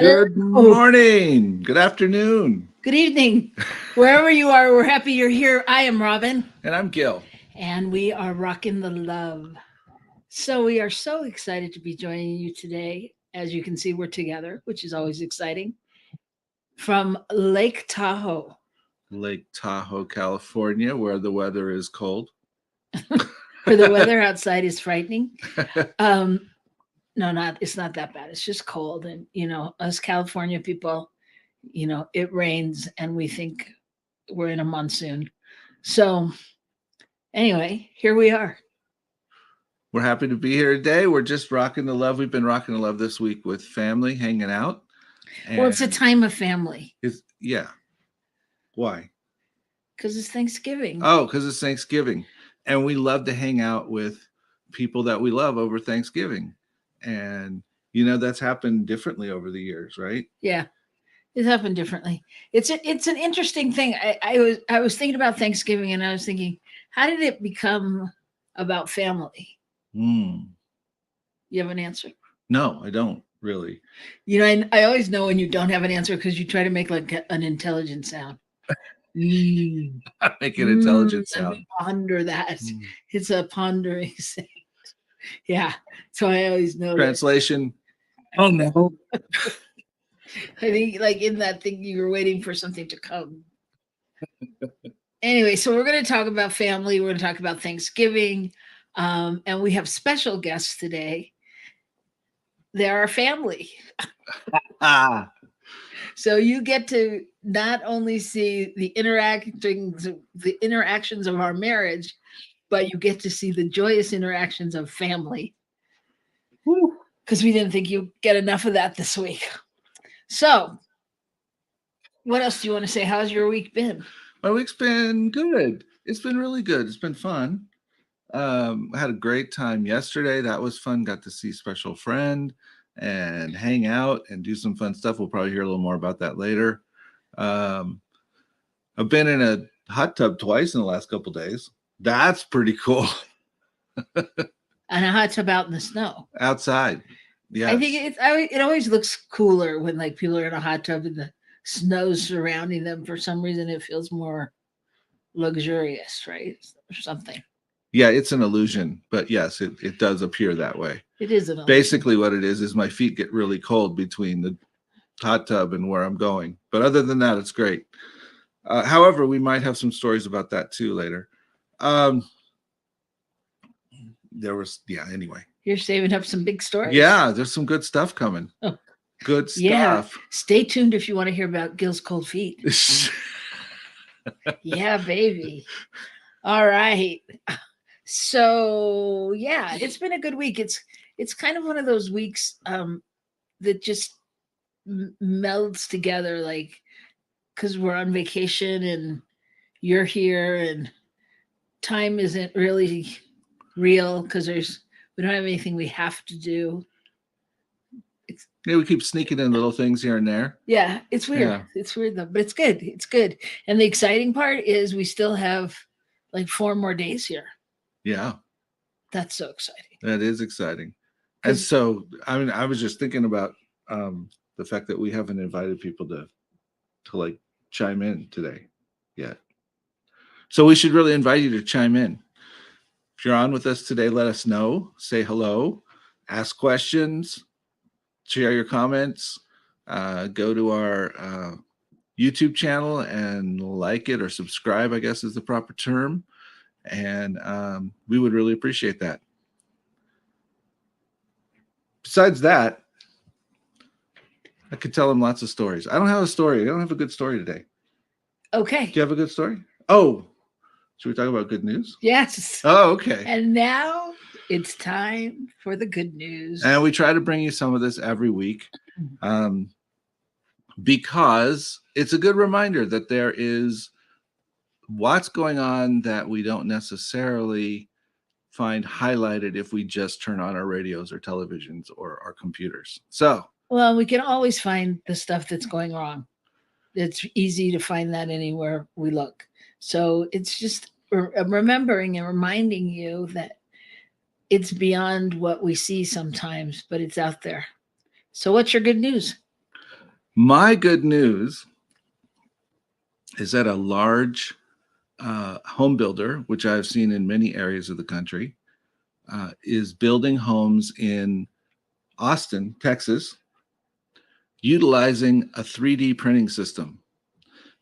Good morning. Good afternoon. Good evening. Wherever you are, we're happy you're here. I am Robyn, And I'm Gil. and we are Rockin the Love. So we are so excited to be joining you today. As you can see, we're together, which is always exciting. From Lake Tahoe. Lake Tahoe, California, where the weather is cold. Where the weather outside is frightening. Um, no, not it's not that bad. It's just cold, and us California people, it rains, and we think we're in a monsoon. So anyway, here we are. We're happy to be here today. We're just rocking the love. We've been rocking the love this week with family, hanging out. Well, it's a time of family. Yeah. Why? Because it's Thanksgiving. Oh, because it's Thanksgiving. And we love to hang out with people that we love over Thanksgiving. And, that's happened differently over the years, right? Yeah, it happened differently. It's an interesting thing. I was thinking about Thanksgiving, and I was thinking, how did it become about family? Mm. You have an answer? No, I don't really. I always know when you don't have an answer because you try to make like an intelligent sound. Make an intelligent sound. Ponder that. It's a pondering sound. Yeah. So I always know. Translation. Oh no. I think like in that thing you were waiting for something to come. Anyway, so we're going to talk about family. We're going to talk about Thanksgiving. And we have special guests today. They're our family. So you get to not only see the interactions of our marriage, but you get to see the joyous interactions of family. Because we didn't think you'd get enough of that this week. So, what else do you want to say? How's your week been? My week's been good. It's been really good. It's been fun. I had a great time yesterday. That was fun. Got to see special friend and hang out and do some fun stuff. We'll probably hear a little more about that later. I've been in a hot tub twice in the last couple days. That's pretty cool. And a hot tub out in the snow. Outside. Yeah. I think it always looks cooler when like people are in a hot tub and the snow's surrounding them. For some reason, it feels more luxurious, right? Or something. Yeah, it's an illusion, but yes, it does appear that way. It is an illusion. Basically what it is my feet get really cold between the hot tub and where I'm going. But other than that, it's great. However, we might have some stories about that too later. Anyway. You're saving up some big stories. Yeah, there's some good stuff coming. Oh. Good stuff. Yeah. Stay tuned if you want to hear about Gil's cold feet. Yeah, baby. All right. So yeah, it's been a good week. It's kind of one of those weeks that just melds together, like because we're on vacation and you're here, and time isn't really real because we don't have anything we have to do. Yeah, we keep sneaking in little things here and there. Yeah, it's weird. Yeah. It's weird though, but it's good. It's good. And the exciting part is we still have like 4 more days here. Yeah. That's so exciting. That is exciting. And so, I was just thinking about the fact that we haven't invited people to like chime in today yet. So we should really invite you to chime in. If you're on with us today, let us know, say hello, ask questions, share your comments, go to our YouTube channel and like it or subscribe, I guess is the proper term. And we would really appreciate that. Besides that, I could tell them lots of stories. I don't have a story. I don't have a good story today. Okay. Do you have a good story? Oh, should we talk about good news? Yes. Oh, okay. And now it's time for the good news. And we try to bring you some of this every week because it's a good reminder that there is what's going on that we don't necessarily find highlighted if we just turn on our radios or televisions or our computers. So, well, we can always find the stuff that's going wrong. It's easy to find that anywhere we look. So it's just remembering and reminding you that it's beyond what we see sometimes, but it's out there. So what's your good news? My good news is that a large home builder, which I've seen in many areas of the country, is building homes in Austin, Texas, utilizing a 3D printing system.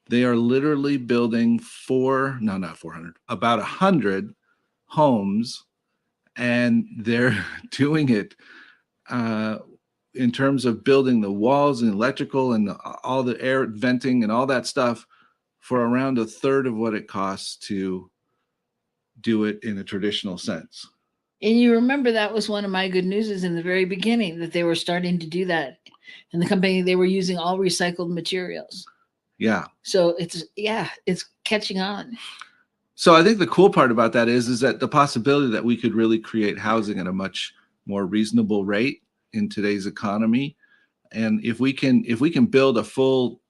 They are literally building not 400, about 100 homes, and they're doing it in terms of building the walls and electrical and all the air venting and all that stuff for around a third of what it costs to do it in a traditional sense. And you remember that was one of my good newses in the very beginning, that they were starting to do that. And the company, they were using all recycled materials. Yeah. So it's catching on. So I think the cool part about that is that the possibility that we could really create housing at a much more reasonable rate in today's economy. And if we can build a full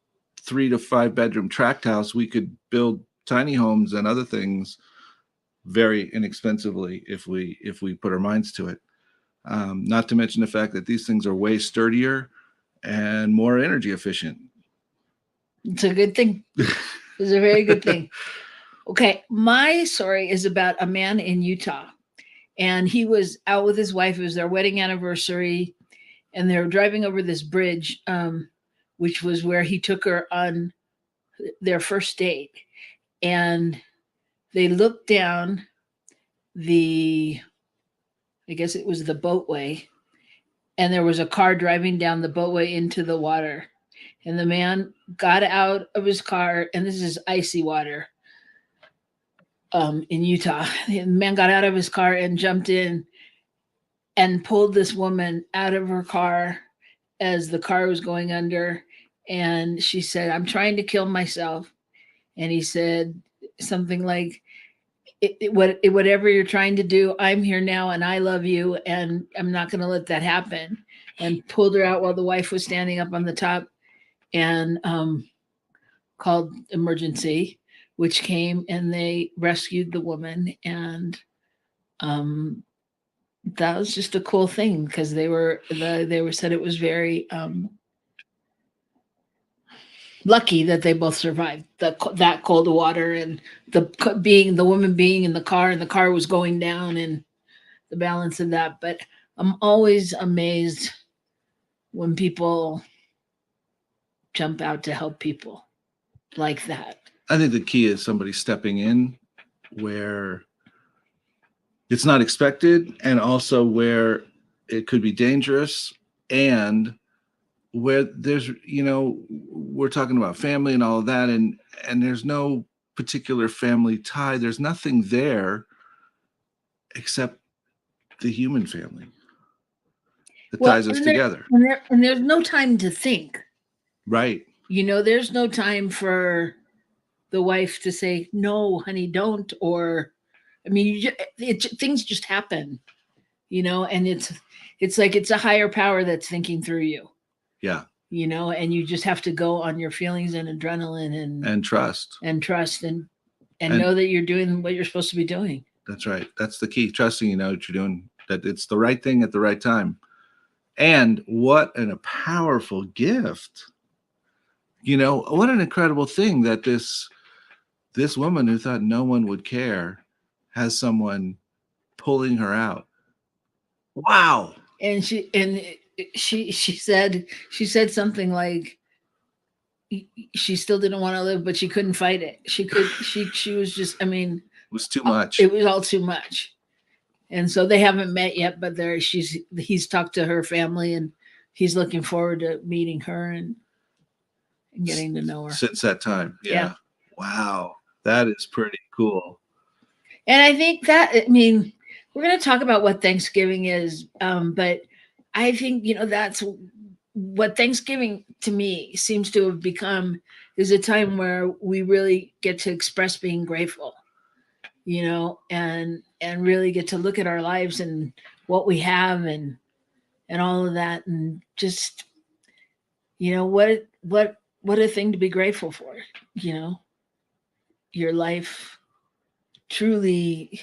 3 to 5 bedroom tract house, we could build tiny homes and other things very inexpensively if we put our minds to it. Not to mention the fact that these things are way sturdier and more energy efficient. It's a good thing. It's a very good thing. Okay, my story is about a man in Utah, and he was out with his wife. It was their wedding anniversary, and they were driving over this bridge, which was where he took her on their first date. And they looked down I guess it was the boatway, and there was a car driving down the boatway into the water. And the man got out of his car, and this is icy water in Utah. The man got out of his car and jumped in and pulled this woman out of her car as the car was going under. And she said, "I'm trying to kill myself." And he said something like, whatever you're trying to do, I'm here now and I love you and I'm not going to let that happen. And pulled her out while the wife was standing up on the top, and called emergency, which came and they rescued the woman. And that was just a cool thing, because they were said it was very lucky that they both survived that cold water, and the woman being in the car, and the car was going down, and the balance of that. But I'm always amazed when people jump out to help people like that. I think the key is somebody stepping in where it's not expected, and also where it could be dangerous, and where there's, we're talking about family and all of that, and there's no particular family tie. There's nothing there except the human family that ties us together. And there's no time to think. Right. There's no time for the wife to say, "No, honey, don't." Or, I mean, things just happen, and it's like it's a higher power that's thinking through you. Yeah. And you just have to go on your feelings and adrenaline and trust and know that you're doing what you're supposed to be doing. That's right. That's the key. Trusting what you're doing, that it's the right thing at the right time. And what a powerful gift. What an incredible thing that this woman who thought no one would care has someone pulling her out. Wow. And she said something like, she still didn't want to live, but she couldn't fight it. She was just, it was too much. It was all too much. And so they haven't met yet, but he's talked to her family, and he's looking forward to meeting her and getting to know her since that time. Yeah. Wow. That is pretty cool. And I think that, we're going to talk about what Thanksgiving is. But I think, that's what Thanksgiving to me seems to have become, is a time where we really get to express being grateful, and really get to look at our lives and what we have and all of that. And just, what a thing to be grateful for, your life truly.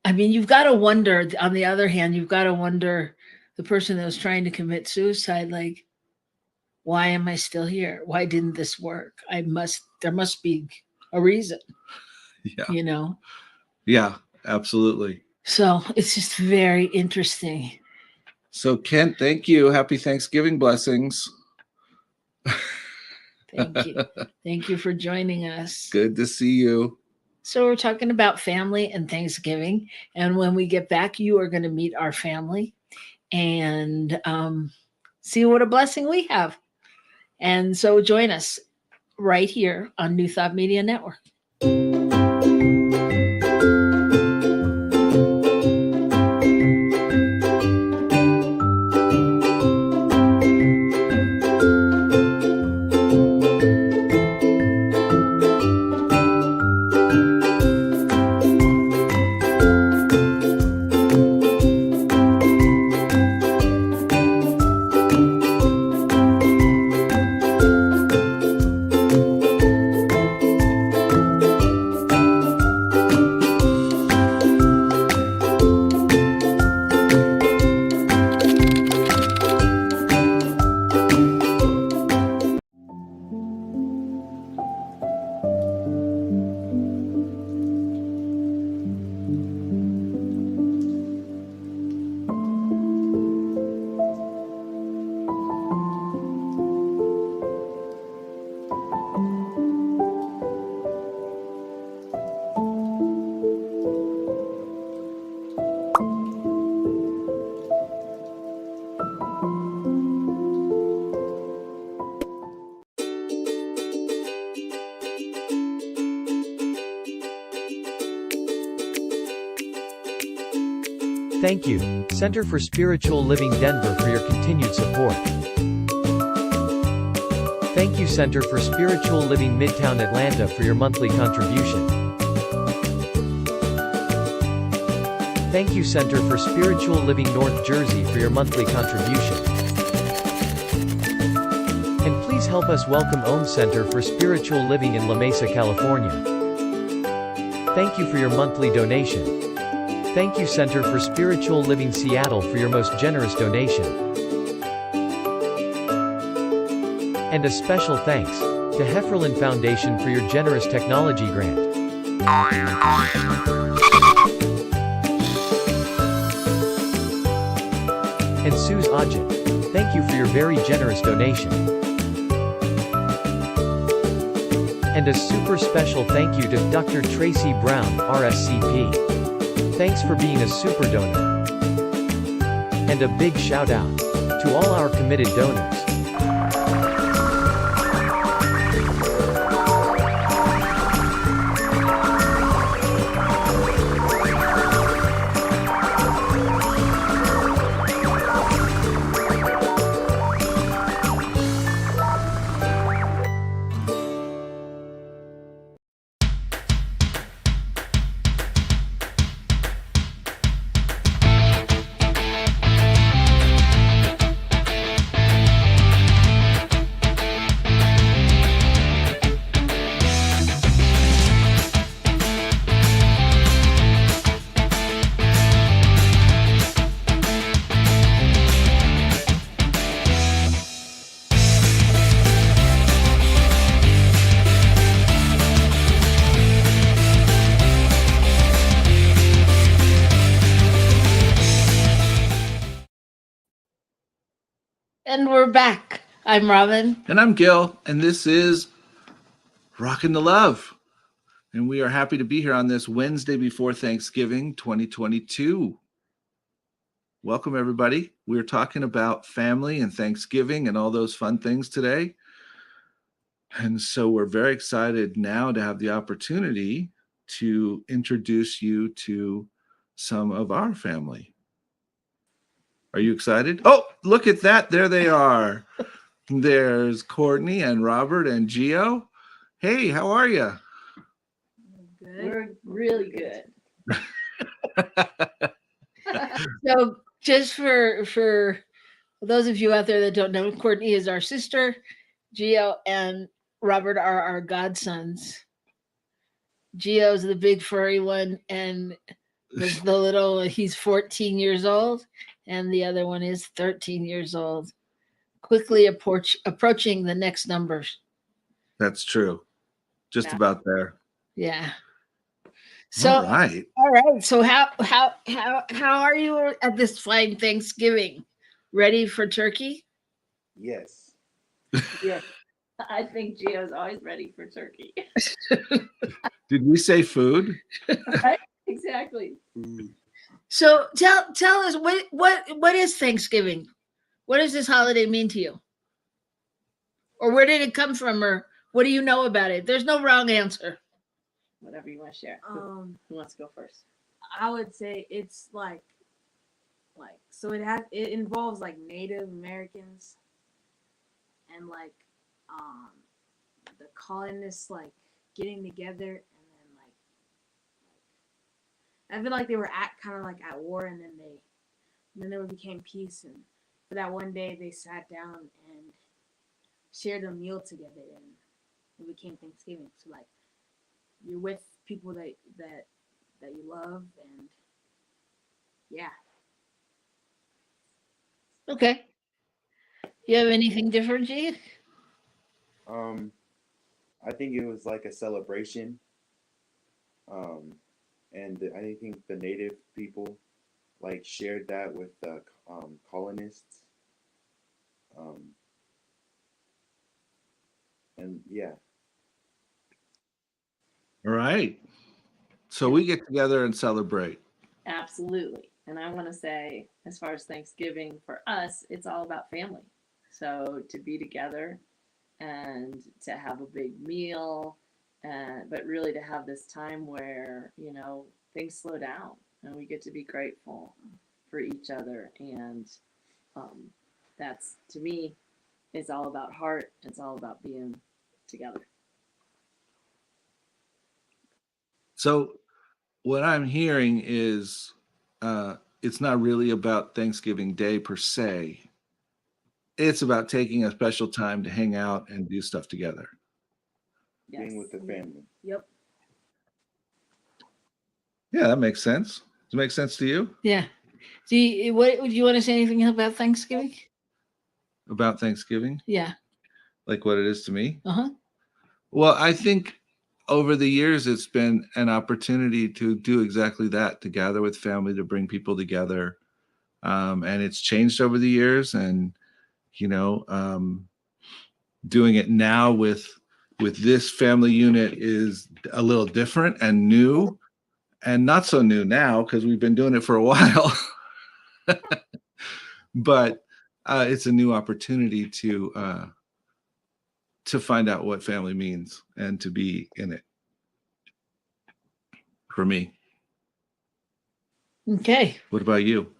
You've got to wonder, on the other hand, the person that was trying to commit suicide, like, why am I still here? Why didn't this work? There must be a reason, Yeah. you know? Yeah, absolutely. So it's just very interesting. So Kent, thank you. Happy Thanksgiving blessings. Thank you. Thank you for joining us. Good to see you. So we're talking about family and Thanksgiving. And when we get back, you are going to meet our family and see what a blessing we have. And so join us right here on New Thought Media Network. Thank you, Center for Spiritual Living Denver, for your continued support. Thank you, Center for Spiritual Living Midtown Atlanta, for your monthly contribution. Thank you, Center for Spiritual Living North Jersey, for your monthly contribution. And please help us welcome Om Center for Spiritual Living in La Mesa, California. Thank you for your monthly donation. Thank you, Center for Spiritual Living Seattle, for your most generous donation. And a special thanks to Hefferlin Foundation for your generous technology grant. And Suze Ajit, thank you for your very generous donation. And a super special thank you to Dr. Tracy Brown, RSCP. Thanks for being a super donor. And a big shout out to all our committed donors. And we're back. I'm Robyn. And I'm Gil, and this is Rockin the Love. And we are happy to be here on this Wednesday before Thanksgiving 2022. Welcome, everybody. We're talking about family and Thanksgiving and all those fun things today. And so we're very excited now to have the opportunity to introduce you to some of our family. Are you excited? Oh, look at that. There they are. There's Courtney and Robert and Gio. Hey, how are you? We're really good. So just for those of you out there that don't know, Courtney is our sister. Gio and Robert are our godsons. Gio's the big furry one, and the little, he's 14 years old, and the other one is 13 years old. quickly approaching the next numbers. That's true. Just Yeah. about there. Yeah. So All right. all right. So how are you at this fine Thanksgiving? Ready for turkey? Yes. Yeah. I think Gio's always ready for turkey. Did we say food? Right? Exactly. So tell us what is Thanksgiving? What does this holiday mean to you? Or where did it come from? Or what do you know about it? There's no wrong answer. Whatever you want to share. Who wants to go first? I would say it's like so it involves like Native Americans and like the colonists like getting together and then like I feel like they were at kind of like at war and then they became peace and for that one day they sat down and shared a meal together and it became Thanksgiving. So like you're with people that you love and yeah. Okay. You have anything different, G? I think it was like a celebration. And I think the native people like shared that with the colonists. And yeah. All right. So we get together and celebrate. Absolutely. And I want to say, as far as Thanksgiving for us, it's all about family. So to be together and to have a big meal, but really to have this time where, things slow down and we get to be grateful for each other. And that's, to me, it's all about heart. It's all about being together. So what I'm hearing is it's not really about Thanksgiving Day per se. It's about taking a special time to hang out and do stuff together. Yes. Being with the family. Yep. Yeah, that makes sense. Does it make sense to you? Yeah. Do you want to say anything about Thanksgiving? About Thanksgiving? Yeah. Like what it is to me? Uh-huh. Well, I think over the years, it's been an opportunity to do exactly that, to gather with family, to bring people together. And it's changed over the years. And, doing it now with this family unit is a little different and new and not so new now because we've been doing it for a while. But it's a new opportunity to find out what family means and to be in it. For me. Okay. What about you?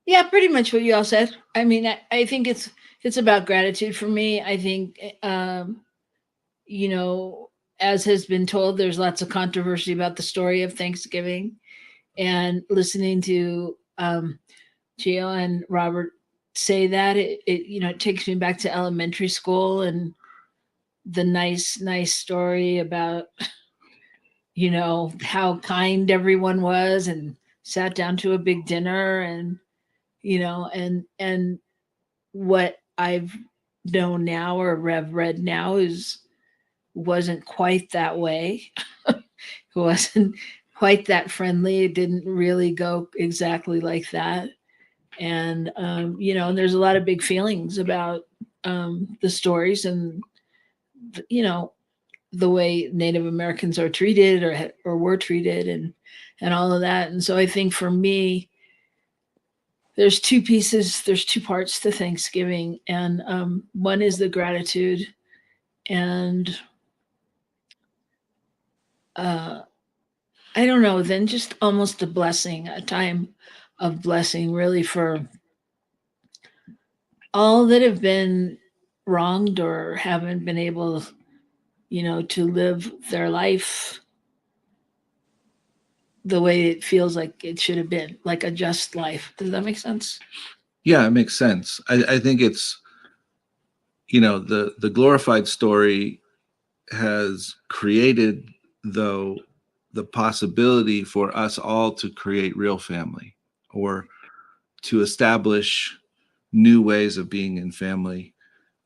Yeah, pretty much what you all said. I mean, I think it's about gratitude for me. I think, as has been told, there's lots of controversy about the story of Thanksgiving, and listening to Gio and Robert say that it takes me back to elementary school and the nice story about how kind everyone was and sat down to a big dinner and and what I've known now or read now wasn't quite that way. It wasn't quite that friendly. It didn't really go exactly like that. And and there's a lot of big feelings about the stories and the way Native Americans are treated or were treated and all of that. And so I think for me, there's two parts to Thanksgiving. And one is the gratitude and I don't know, then just almost a blessing, a time of blessing really for all that have been wronged or haven't been able to live their life the way it feels like it should have been, like a just life. Does that make sense? Yeah, it makes sense. I think it's, the glorified story has created, though, the possibility for us all to create real family or to establish new ways of being in family.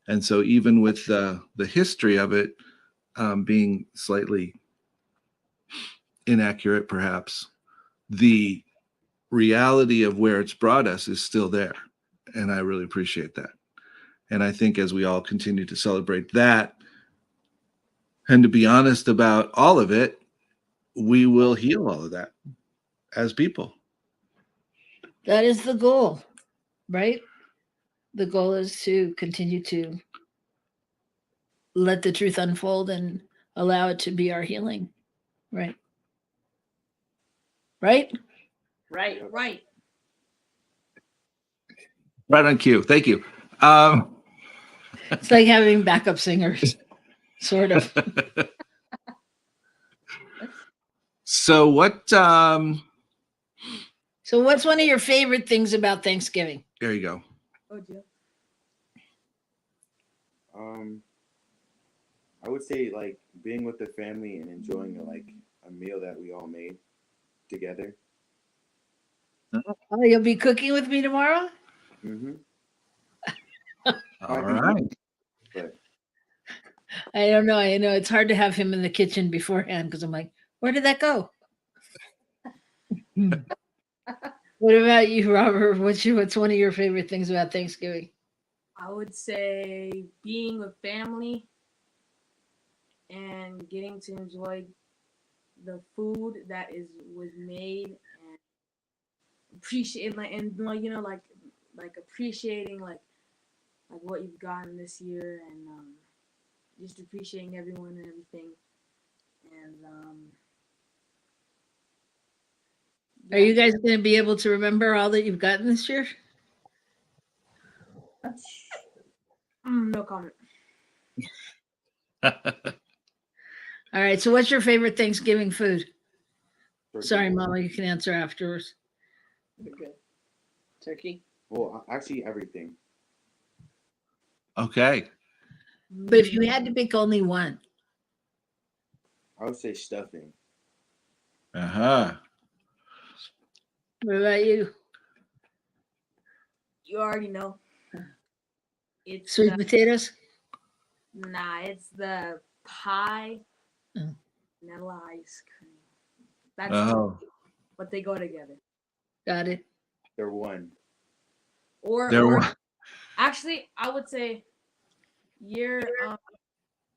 And so even with the history of it being slightly inaccurate, perhaps, the reality of where it's brought us is still there. And I really appreciate that. And I think as we all continue to celebrate that and to be honest about all of it, we will heal all of that as people. That is the goal, right? The goal is to continue to let the truth unfold and allow it to be our healing. Right. Right? Right. Right. Right on cue. Thank you. It's like having backup singers, sort of. So what So what's one of your favorite things about Thanksgiving? there you go. Oh, Jill. I would say like being with the family and enjoying a meal that we all made together. Oh, you'll be cooking with me tomorrow? Mm-hmm. All right. But I don't know. I know it's hard to have him in the kitchen beforehand because I'm like, where did that go? What about you, Robert? What's one of your favorite things about Thanksgiving? I would say being with family and getting to enjoy the food that was made and appreciate like appreciating like what you've gotten this year and just appreciating everyone and everything and Are you guys going to be able to remember all that you've gotten this year? no comment. All right. So, what's your favorite Thanksgiving food? turkey. Sorry, Mama, you can answer afterwards. You're good. Turkey. Well, actually everything. Okay. But if you had to pick only one, I would say stuffing. Uh-huh. what about you? You already know. It's Sweet potatoes? it's the pie, Oh. vanilla ice cream. That's Oh, but they go together. Got it. They're one. Or actually, I would say your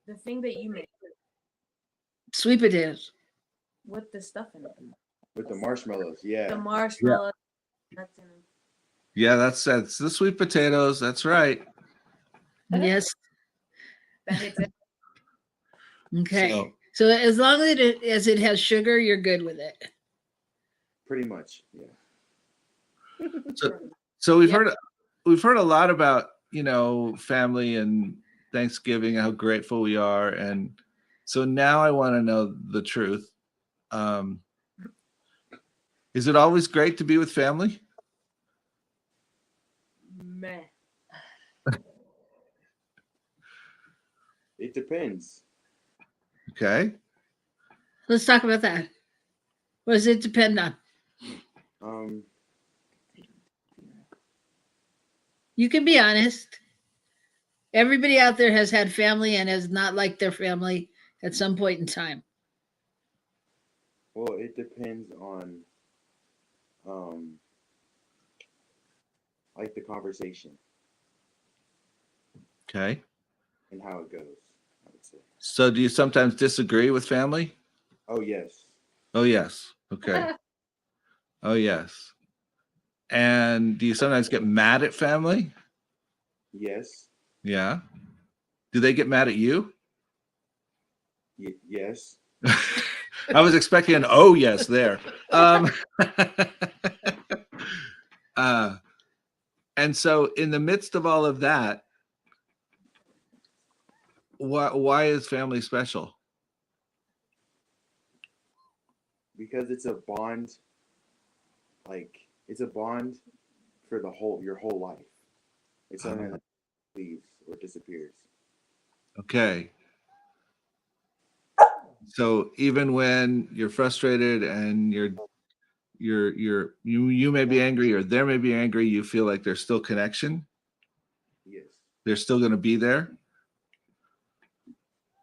the thing that you make Sweet potatoes. with the stuff in it, With the marshmallows, yeah. the marshmallow. That's in it. yeah, that's the sweet potatoes. That's right. Yes. That hits it. Okay. So as long as it has sugar, you're good with it. Pretty much, yeah. So we've Yep. heard a lot about, family and Thanksgiving and how grateful we are. And so now I want to know the truth. Is it always great to be with family? Meh. It depends. Okay. Let's talk about that. What does it depend on? You can be honest. Everybody out there has had family and has not liked their family at some point in time. Well, it depends on like the conversation Okay. and how it goes, I would say. So do you sometimes disagree with family? Oh yes. Oh, yes. Okay. Oh, yes. And do you sometimes get mad at family? Yes. Yeah. Do they get mad at you? Yes. I was expecting an oh yes there. And so in the midst of all of that, why is family special? Because it's a bond. Like it's a bond for your whole life. It's something that leaves or disappears. Okay. So even when you're frustrated and you may be angry or they may be angry, you feel like there's still connection. they're still going to be there.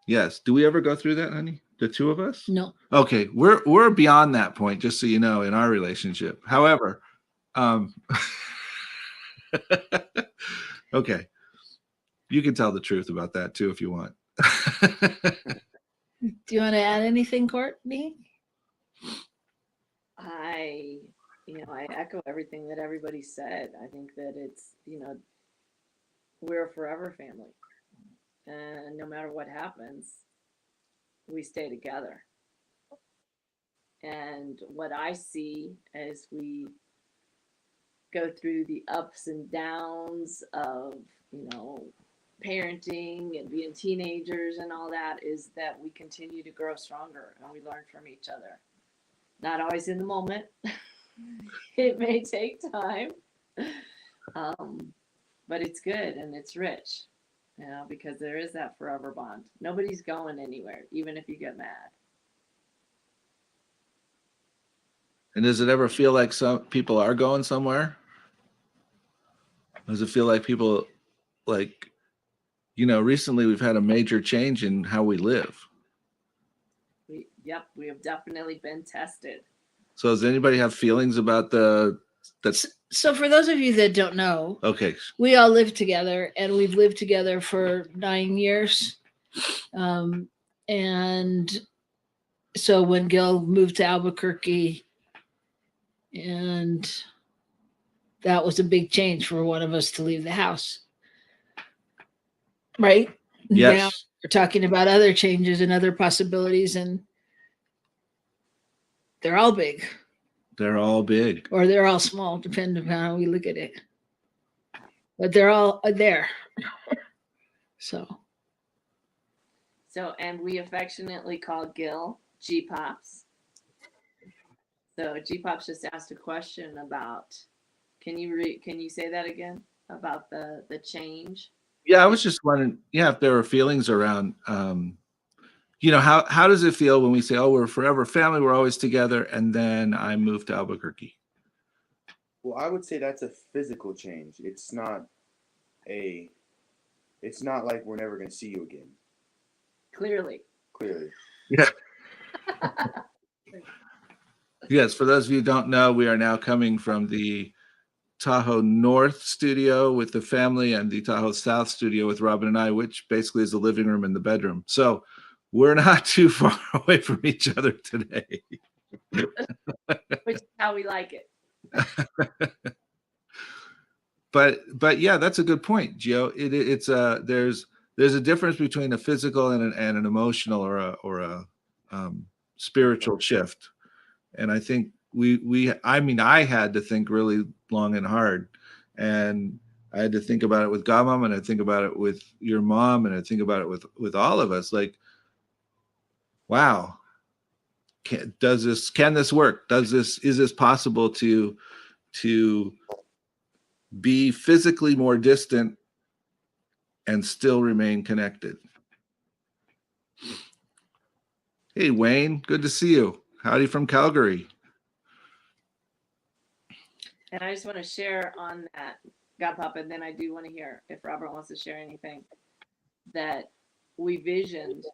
Yes. Do we ever go through that, honey? The two of us? No. Okay, we're beyond that point, just so you know, in our relationship. However, okay, you can tell the truth about that too if you want. Do you want to add anything, Courtney? I echo everything that everybody said. I think that it's, we're a forever family. And no matter what happens, we stay together. And what I see as we go through the ups and downs of, parenting and being teenagers and all that is that we continue to grow stronger and we learn from each other. Not always in the moment. It may take time. But it's good and it's rich, because there is that forever bond. Nobody's going anywhere, even if you get mad. And does it ever feel like some people are going somewhere? Does it feel like people, like, recently we've had a major change in how we live. We have definitely been tested. So does anybody have feelings about So for those of you that don't know, okay, we all live together, and we've lived together for 9 years. And so when Gil moved to Albuquerque, and that was a big change for one of us to leave the house. Right? yes. Now we're talking about other changes and other possibilities, and they're all big. They're all big. Or they're all small, depending on how we look at it. But they're all there. So, and we affectionately call Gil G-Pops. So G-Pops just asked a question about, can you say that again? About the change? Yeah, I was just wondering, if there were feelings around, how does it feel when we say, oh, we're a forever family, we're always together, and then I moved to Albuquerque? Well, I would say that's a physical change. It's not like we're never going to see you again. Clearly. Yeah. Yes, for those of you who don't know, we are now coming from the Tahoe North studio with the family and the Tahoe South studio with Robyn and I, which basically is the living room and the bedroom. So we're not too far away from each other today. Which is how we like it. But yeah, that's a good point, Gio. It's there's a difference between a physical and an emotional or a spiritual shift. And I think I had to think really long and hard, and I had to think about it with Godmom, and I think about it with your mom, and I think about it with all of us. Like, wow, can this work? Is this possible to be physically more distant and still remain connected? Hey, Wayne, good to see you. Howdy from Calgary. And I just want to share on that, Godpop, and then I do want to hear if Robert wants to share anything, that we visioned,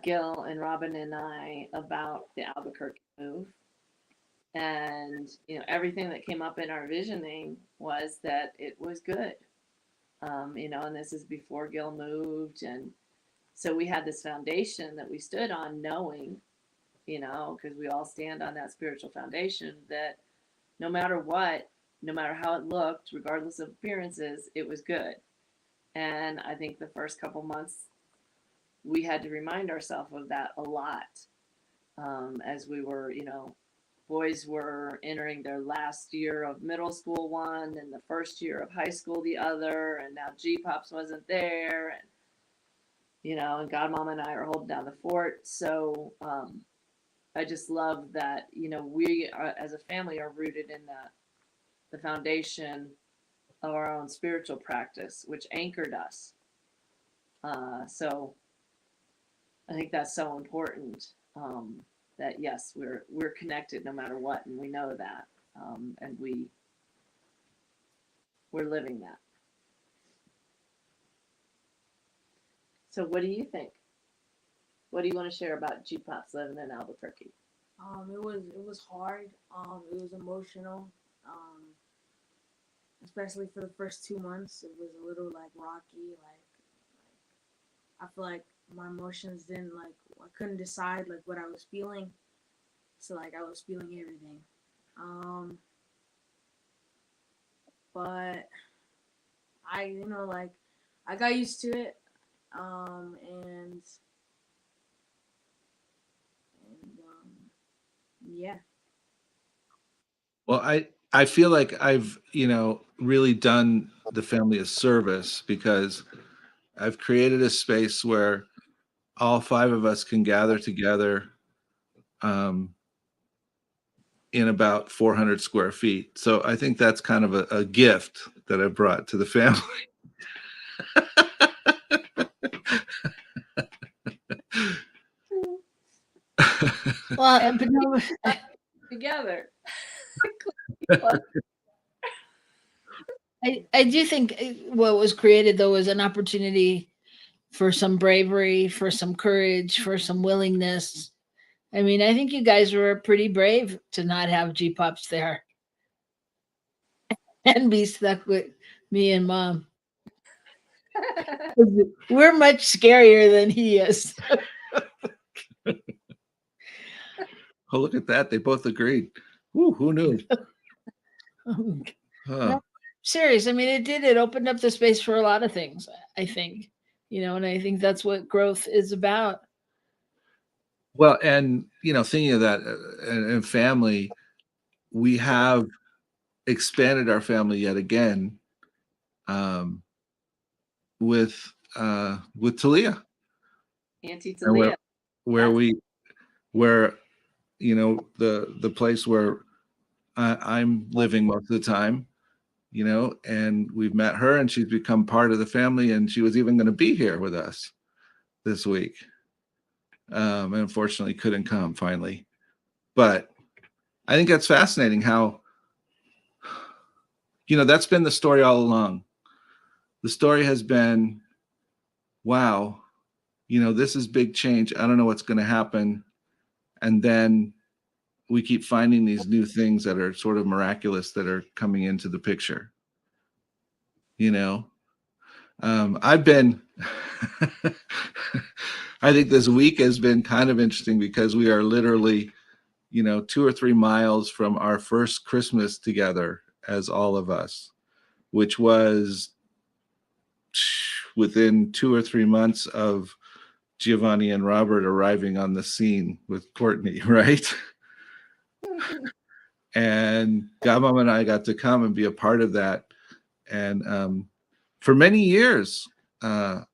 Gil and Robyn and I, about the Albuquerque move. And, everything that came up in our visioning was that it was good. And this is before Gil moved. And so we had this foundation that we stood on, knowing, because we all stand on that spiritual foundation, that no matter what, no matter how it looked, regardless of appearances, it was good. And I think the first couple months, we had to remind ourselves of that a lot, as we were, boys were entering their last year of middle school one and the first year of high school the other, and now G-Pops wasn't there, and Godmom and I are holding down the fort. So I just love that, we are, as a family, are rooted in the foundation of our own spiritual practice, which anchored us. So I think that's so important, that yes, we're connected no matter what, and we know that, and we're living that. So what do you think? What do you want to share about G-Pops living in Albuquerque? It was hard. It was emotional. Um, Especially for the first 2 months, it was a little like rocky. I feel like my emotions didn't like I couldn't decide like what I was feeling. So like I was feeling everything. Um, but like I got used to it. And yeah. Well, I feel like I've, really done the family a service because I've created a space where all five of us can gather together um, in about 400 square feet. So I think that's kind of a gift that I brought to the family. Well, but no, Together. I do think what was created though was an opportunity for some bravery, for some courage, for some willingness. I mean, I think you guys were pretty brave to not have G Pops there and be stuck with me and mom. We're much scarier than he is. Oh, look at that. They both agreed. Woo, who knew? No, Huh. serious. I mean, it opened up the space for a lot of things, I think, and I think that's what growth is about. Well, and, thinking of that and family, we have expanded our family yet again um, with Talia, Auntie and Talia. where Yes. where the place where I'm living most of the time, and we've met her and she's become part of the family, and she was even going to be here with us this week, and unfortunately couldn't come finally. But I think that's fascinating how that's been the story all along. The story has been, wow, this is big change. I don't know what's going to happen. And then we keep finding these new things that are sort of miraculous that are coming into the picture. I've been, I think this week has been kind of interesting because we are literally, 2 or 3 miles from our first Christmas together as all of us, which was within 2 or 3 months of Giovanni and Robert arriving on the scene with Courtney, right? And Godmom and I got to come and be a part of that. And for many years, I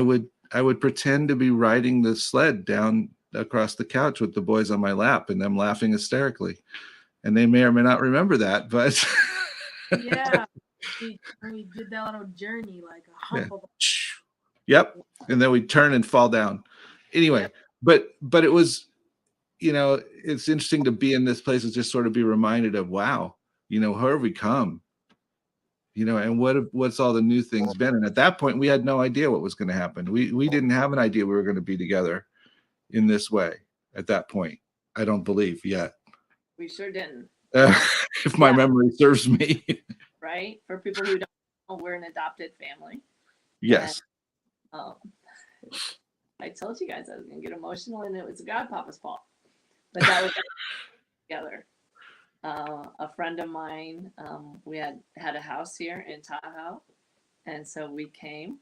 would pretend to be riding the sled down across the couch with the boys on my lap and them laughing hysterically. And they may or may not remember that, but Yeah. We did that little journey, like a hump of yep. And then we'd turn and fall down. Anyway, Yep. but it was, it's interesting to be in this place and just sort of be reminded of, wow, how have we come? And what's all the new things been? And at that point, we had no idea what was going to happen. We didn't have an idea we were going to be together in this way at that point. I don't believe yet. We sure didn't. If my Yeah. memory serves me. Right? For people who don't know, we're an adopted family. Yes. Um, I told you guys I was going to get emotional, and it was Godpapa's fault. But that was together. A friend of mine, we had a house here in Tahoe, and so we came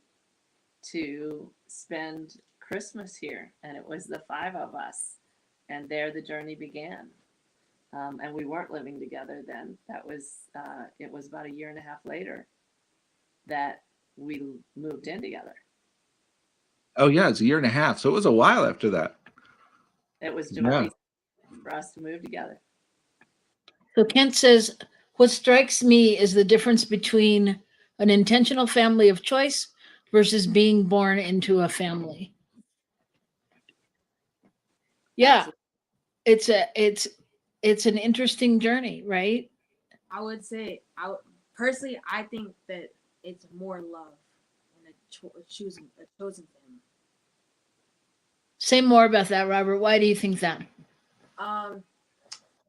to spend Christmas here, and it was the 5 of us, and there the journey began. And we weren't living together then. That was it was about 1.5 years later that we moved in together. Oh yeah, it's 1.5 years. So it was a while after that. It was Yeah. Giovanni's for us to move together. So Kent says, what strikes me is the difference between an intentional family of choice versus being born into a family. Yeah, it's an interesting journey, right? I would say, personally, I think that it's more love and a chosen family. Say more about that, Robert. Why do you think that?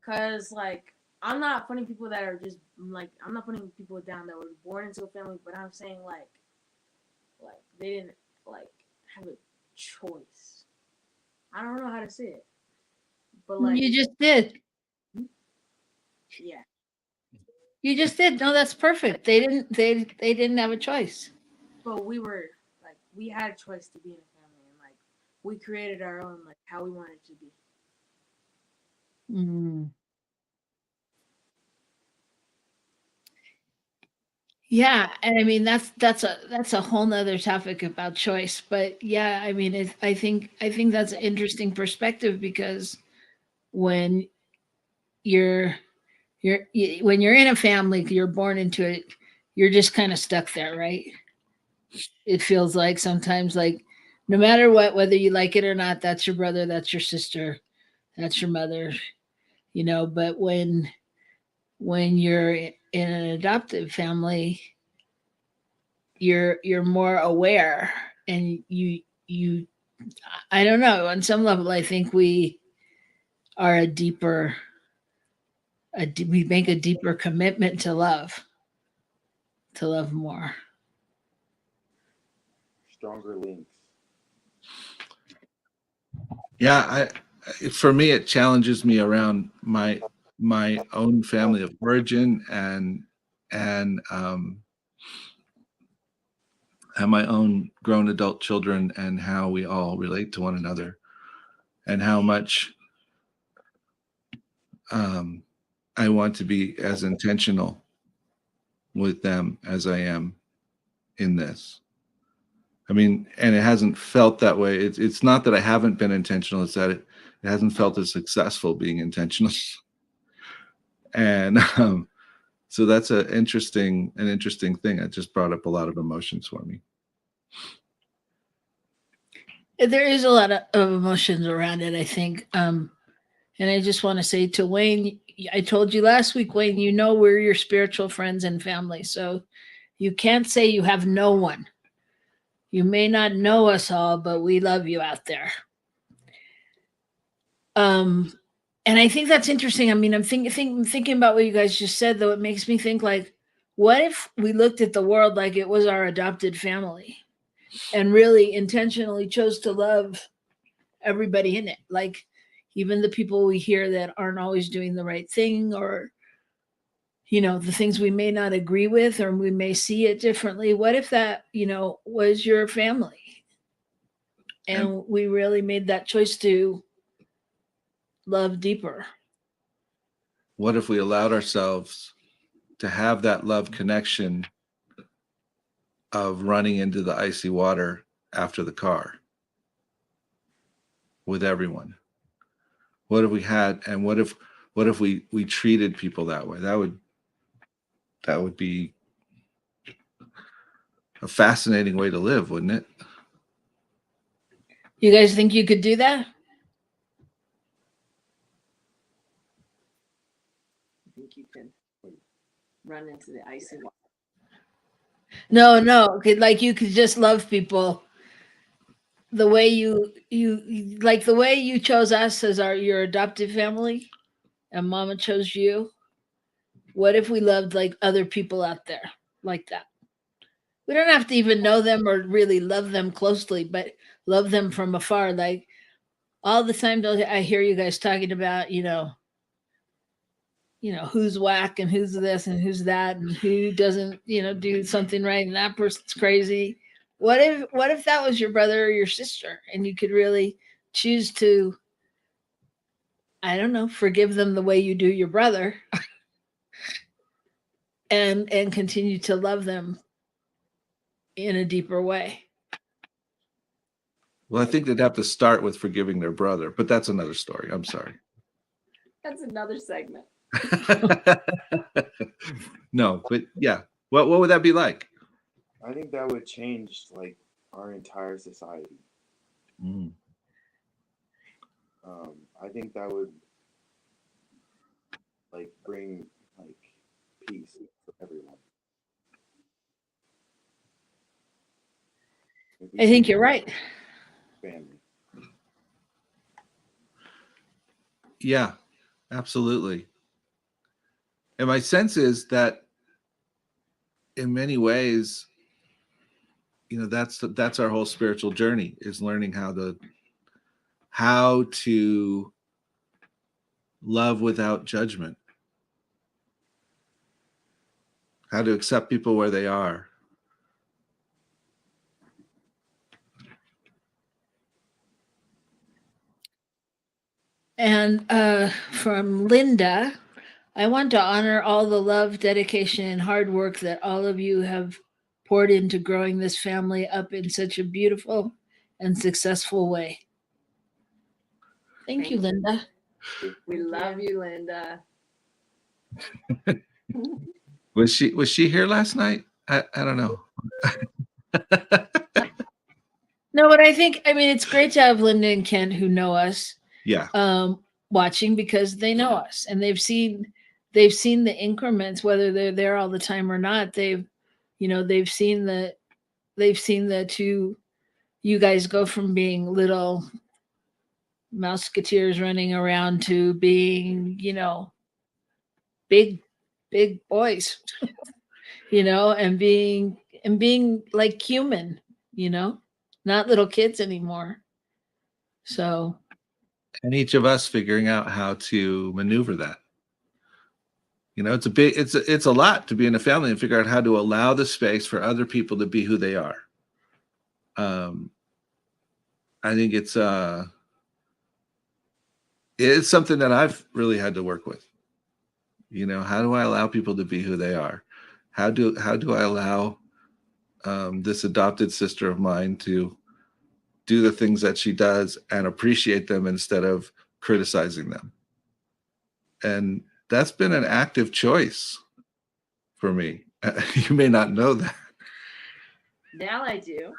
Cause like I'm not putting people that are just like I'm not putting people down that were born into a family, but I'm saying like they didn't like have a choice. I don't know how to say it, but like You just did. yeah, You just did. No, that's perfect. They didn't have a choice. but we were like we had a choice to be in a family, and like we created our own like how we wanted it to be. Mm. Yeah, and I mean that's a whole nother topic about choice. But yeah, I mean I think that's an interesting perspective because when you're when you're in a family, you're born into it, you're just kind of stuck there, right? It feels like sometimes like no matter what, whether you like it or not, that's your brother, that's your sister, that's your mother, you know. But when you're in an adoptive family, you're more aware, and you I don't know, on some level I think we are a deeper we make a deeper commitment to love more. Stronger links. Yeah, for me it challenges me around my own family of origin and have my own grown adult children and how we all relate to one another and how much um, I want to be as intentional with them as I am in this. I mean, and it hasn't felt that way. It's not that I haven't been intentional. It's that it hasn't felt as successful being intentional. And so that's an interesting thing. It just brought up a lot of emotions for me. There is a lot of emotions around it, I think. And I just want to say to Wayne, I told you last week, Wayne, you know we're your spiritual friends and family. So you can't say you have no one. You may not know us all, but we love you out there. Um, and I think that's interesting. I mean, I'm thinking about what you guys just said, though. It makes me think like, what if we looked at the world like it was our adopted family and really intentionally chose to love everybody in it? Like, even the people we hear that aren't always doing the right thing, or you know, the things we may not agree with, or we may see it differently. What if that, you know, was your family And and we really made that choice to love deeper? what if we allowed ourselves to have that love connection of running into the icy water after the car with everyone? What if we had, and what if we treated people that way? That would be a fascinating way to live, wouldn't it? You guys think you could do that? I think you can run into the icy water. No, no. Like you could just love people the way like the way you chose us as your adoptive family, and Mama chose you. What if we loved like other people out there like that? We don't have to even know them or really love them closely, but love them from afar. Like all the time, I hear you guys talking about, who's whack and who's this and who's that and who doesn't, do something right and that person's crazy. What if that was your brother or your sister and you could really choose to, I don't know, forgive them the way you do your brother and continue to love them in a deeper way? Well, I think they'd have to start with forgiving their brother, but that's another story. I'm sorry. That's another segment. No, but yeah. What would that be like? I think that would change like our entire society. Mm. I think that would like bring like peace for everyone. If we I think treat you're right. family. Yeah, absolutely. And my sense is that in many ways, that's our whole spiritual journey, is learning how to love without judgment, how to accept people where they are. And from Linda, I want to honor all the love, dedication, and hard work that all of you have poured into growing this family up in such a beautiful and successful way. Thank you, Linda. We love you, Linda. Was she here last night? I don't know. No, but I mean, it's great to have Linda and Ken who know us Yeah. watching, because they know us and they've seen the increments, whether they're there all the time or not. They've seen the two you guys go from being little musketeers running around to being, big big boys, and being like human, not little kids anymore. So And each of us figuring out how to maneuver that. It's a lot to be in a family and figure out how to allow the space for other people to be who they are. I think it's something that I've really had to work with. How do I allow people to be who they are? How do I allow this adopted sister of mine to do the things that she does and appreciate them instead of criticizing them? And that's been an active choice for me. You may not know that. Now I do.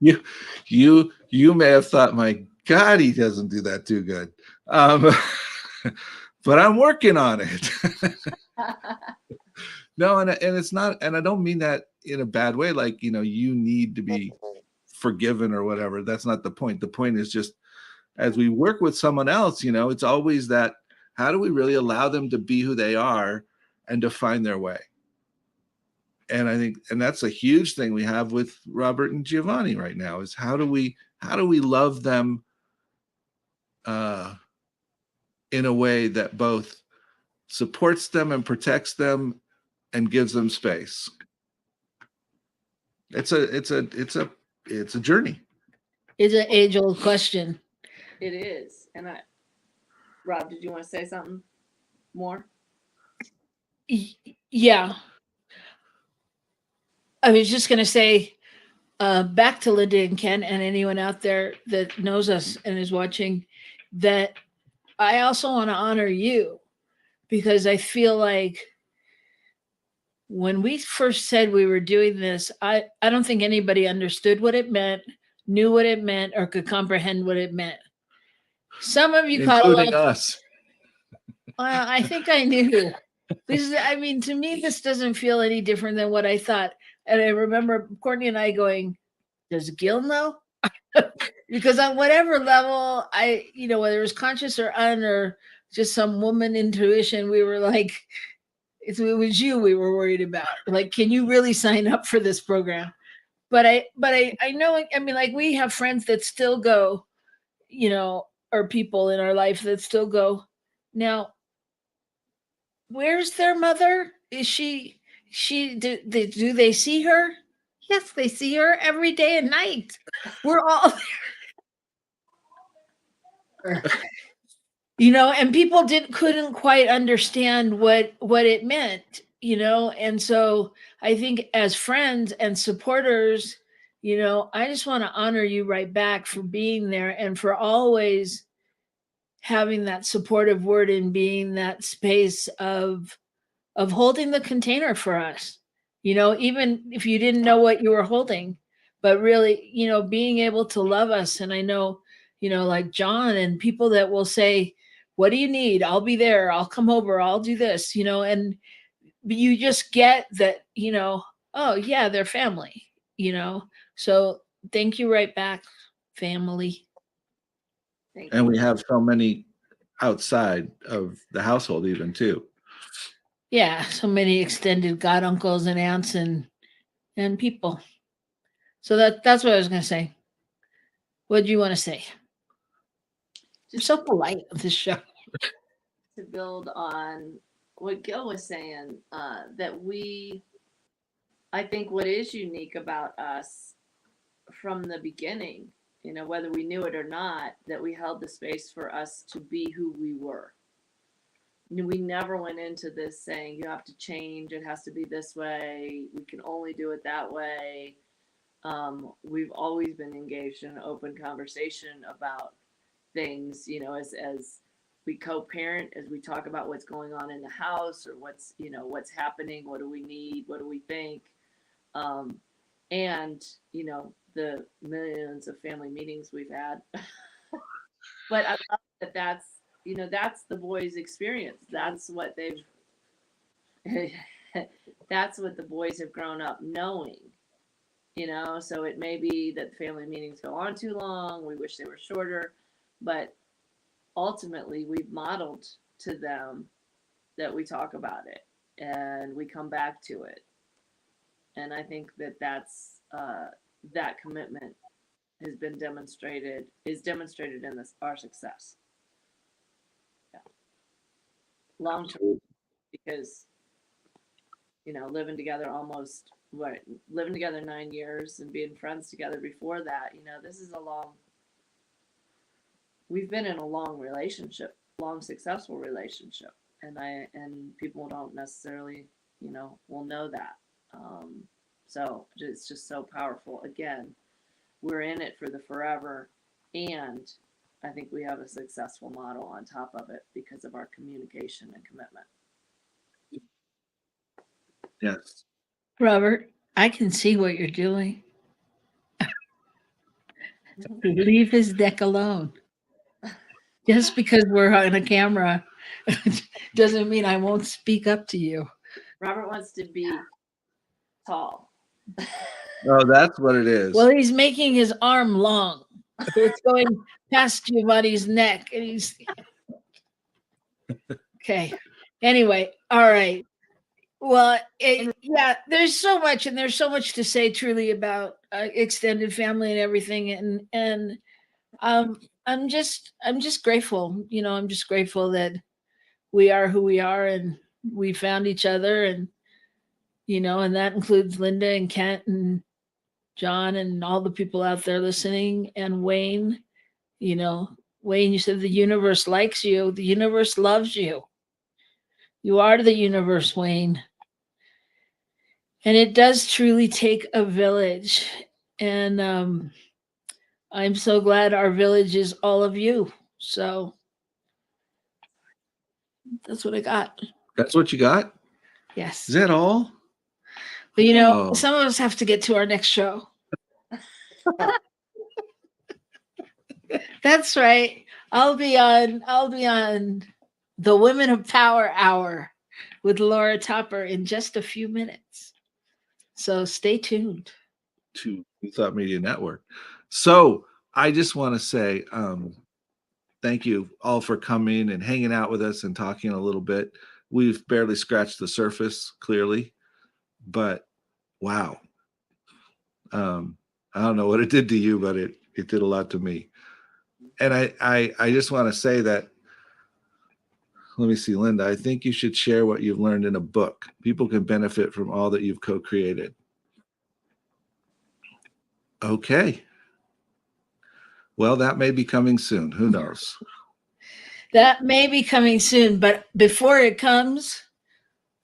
You may have thought, my God, he doesn't do that too good. But I'm working on it. No, and it's not, and I don't mean that in a bad way, like, you need to be forgiven or whatever. That's not the point. The point is just, as we work with someone else, it's always that, how do we really allow them to be who they are and to find their way? And I think, and that's a huge thing we have with Robert and Giovanni right now, is how do we love them in a way that both supports them and protects them and gives them space. It's a journey. it's an age-old question. It is. And Rob, did you want to say something more? Yeah, I was just going to say, back to Linda and Ken and anyone out there that knows us and is watching, that I also want to honor you, because I feel like when we first said we were doing this, I don't think anybody understood what it meant, knew what it meant, or could comprehend what it meant. Some of you caught Including along. us. I think I knew. I mean, to me, this doesn't feel any different than what I thought. And I remember Courtney and I going, does Gil know? Because on whatever level, whether it was conscious or or just some woman intuition, we were like, it was you we were worried about. Like, can you really sign up for this program? But I know, I mean, like, we have friends that still go, or people in our life that still go. Now, where's their mother? Is she do they see her? Yes, they see her every day and night. We're all there. And people couldn't quite understand what it meant, and so I think as friends and supporters, I just want to honor you right back for being there and for always having that supportive word and being that space of holding the container for us, even if you didn't know what you were holding, but really, being able to love us. And I know, like John and people that will say, what do you need? I'll be there. I'll come over. I'll do this, and you just get that, oh yeah, they're family, so thank you right back, family. Thank And you. we have so many outside of the household even too. Yeah, so many extended god uncles and aunts and people. So that's what I was gonna say. What do you want to say? I'm Just so polite on this show. to build on what Gil was saying, that I think what is unique about us from the beginning, whether we knew it or not, that we held the space for us to be who we were. We never went into this saying, you have to change, it has to be this way, we can only do it that way. We've always been engaged in an open conversation about things, as we co-parent, as we talk about what's going on in the house or what's happening, what do we need, what do we think, and the millions of family meetings we've had. But I love that's the boys' experience. That's what they've that's what the boys have grown up knowing. So it may be that the family meetings go on too long, we wish they were shorter, but ultimately we've modeled to them that we talk about it and we come back to it. And I think that's that commitment is demonstrated in our success. Yeah. Long term, because living together living together 9 years and being friends together before that, this is we've been in a long relationship, long successful relationship, and people don't necessarily will know that. So it's just so powerful. Again, we're in it for the forever, and I think we have a successful model on top of it because of our communication and commitment. Yes. Robert, I can see what you're doing. Leave his deck alone. Just because we're on a camera doesn't mean I won't speak up to you. Robert wants to be tall. Oh, that's what it is. Well, he's making his arm long. It's going past Giovanni's neck, and he's okay. Anyway, all right. Well, yeah, there's so much, and there's so much to say truly about extended family and everything, and I'm just grateful. I'm just grateful that we are who we are, and we found each other, and and that includes Linda and Kent and John and all the people out there listening, and Wayne. Wayne, you said the universe likes you, the universe loves you. You are the universe, Wayne. And it does truly take a village. And I'm so glad our village is all of you. So that's what I got. That's what you got? Yes. Is that all? But Oh. some of us have to get to our next show. That's right. I'll be on the Women of Power Hour with Laura Topper in just a few minutes. So stay tuned. To Thought Media Network. So I just want to say thank you all for coming and hanging out with us and talking a little bit. We've barely scratched the surface, clearly, but wow. I don't know what it did to you, but it did a lot to me. And I just want to say that, let me see, Linda, I think you should share what you've learned in a book. People can benefit from all that you've co-created. Okay. Well, that may be coming soon. Who knows? That may be coming soon, but before it comes,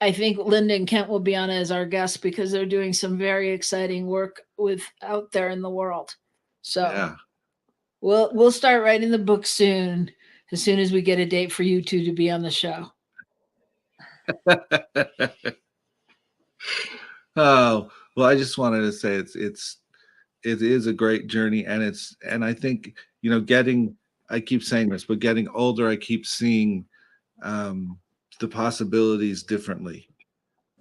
I think Linda and Kent will be on as our guests because they're doing some very exciting work out there in the world. So yeah. We'll start writing the book soon as we get a date for you two to be on the show. Oh, well, I just wanted to say it is a great journey, and I think, I keep saying this, but getting older, I keep seeing the possibilities differently,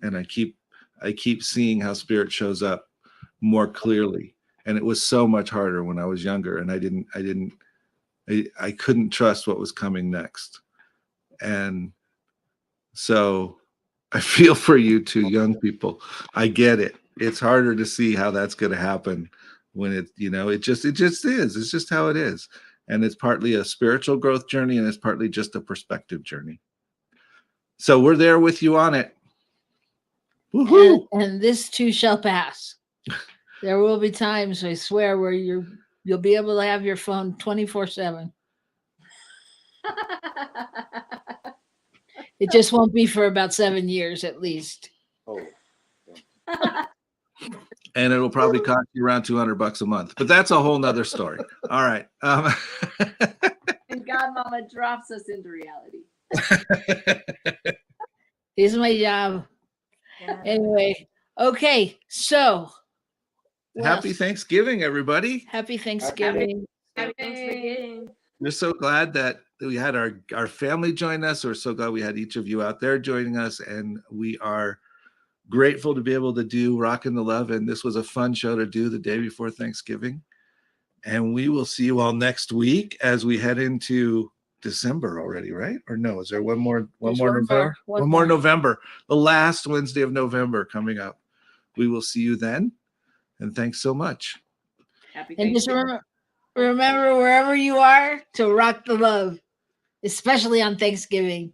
and I keep seeing how spirit shows up more clearly. And it was so much harder when I was younger, and I didn't I couldn't trust what was coming next. And so I feel for you two young people. I get it. It's harder to see how that's going to happen when it, you know, it just is. It's just how it is. And it's partly a spiritual growth journey and it's partly just a perspective journey. So we're there with you on it. Woohoo! And this too shall pass. There will be times, I swear, where you'll be able to have your phone 24/7. It just won't be for about 7 years at least. Oh, And it'll probably cost you around $200 a month, but that's a whole nother story. All right. And God Mama drops us into reality. This is my job. Yeah. Anyway, okay. So what Happy else? Thanksgiving, everybody. Happy Thanksgiving. Happy Thanksgiving. We're so glad that we had our family join us. We're so glad we had each of you out there joining us. And we are grateful to be able to do Rockin the Love. And this was a fun show to do the day before Thanksgiving. And we will see you all next week as we head into December already, right? Or no, is there one more There's November? one One more more. November, the last Wednesday of November coming up. We will see you then. And thanks so much. Happy And just Thanksgiving. remember wherever you are to rock the love, especially on Thanksgiving.